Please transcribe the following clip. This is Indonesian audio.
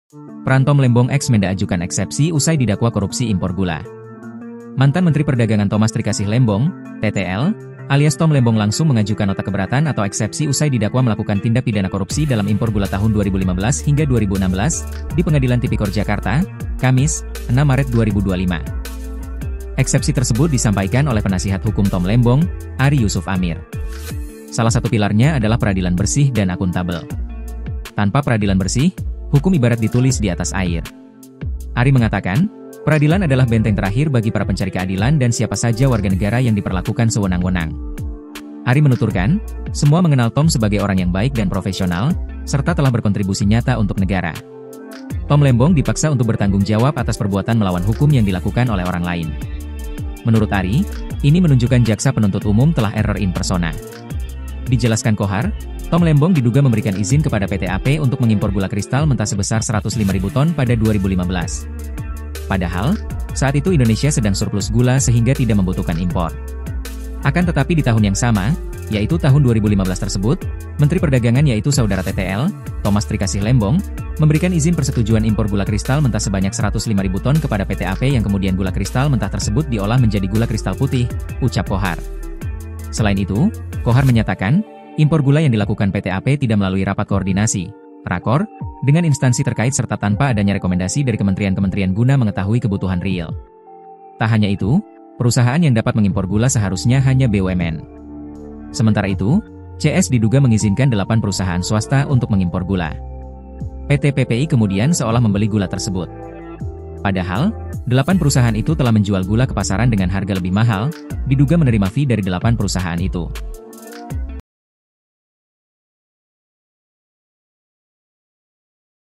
Peran Tom Lembong ex-Menda ajukan eksepsi usai didakwa korupsi impor gula. Mantan Menteri Perdagangan Thomas Trikasih Lembong, TTL, alias Tom Lembong langsung mengajukan nota keberatan atau eksepsi usai didakwa melakukan tindak pidana korupsi dalam impor gula tahun 2015 hingga 2016 di Pengadilan Tipikor Jakarta, Kamis, 6 Maret 2025. Eksepsi tersebut disampaikan oleh penasihat hukum Tom Lembong, Ari Yusuf Amir. Salah satu pilarnya adalah peradilan bersih dan akuntabel. Tanpa peradilan bersih, hukum ibarat ditulis di atas air. Ari mengatakan, peradilan adalah benteng terakhir bagi para pencari keadilan dan siapa saja warga negara yang diperlakukan sewenang-wenang. Ari menuturkan, semua mengenal Tom sebagai orang yang baik dan profesional, serta telah berkontribusi nyata untuk negara. Tom Lembong dipaksa untuk bertanggung jawab atas perbuatan melawan hukum yang dilakukan oleh orang lain. Menurut Ari, ini menunjukkan jaksa penuntut umum telah error in persona. Dijelaskan Kohar, Tom Lembong diduga memberikan izin kepada PT AP untuk mengimpor gula kristal mentah sebesar 105.000 ton pada 2015. Padahal, saat itu Indonesia sedang surplus gula sehingga tidak membutuhkan impor. Akan tetapi di tahun yang sama, yaitu tahun 2015 tersebut, Menteri Perdagangan yaitu saudara TTL, Thomas Trikasih Lembong, memberikan izin persetujuan impor gula kristal mentah sebanyak 105.000 ton kepada PT AP yang kemudian gula kristal mentah tersebut diolah menjadi gula kristal putih, ucap Kohar. Selain itu, Kohar menyatakan, impor gula yang dilakukan PT AP tidak melalui rapat koordinasi, rakor, dengan instansi terkait serta tanpa adanya rekomendasi dari kementerian-kementerian guna mengetahui kebutuhan real. Tak hanya itu, perusahaan yang dapat mengimpor gula seharusnya hanya BUMN. Sementara itu, CS diduga mengizinkan 8 perusahaan swasta untuk mengimpor gula. PT PPI kemudian seolah membeli gula tersebut. Padahal, 8 perusahaan itu telah menjual gula ke pasaran dengan harga lebih mahal, diduga menerima fee dari 8 perusahaan itu.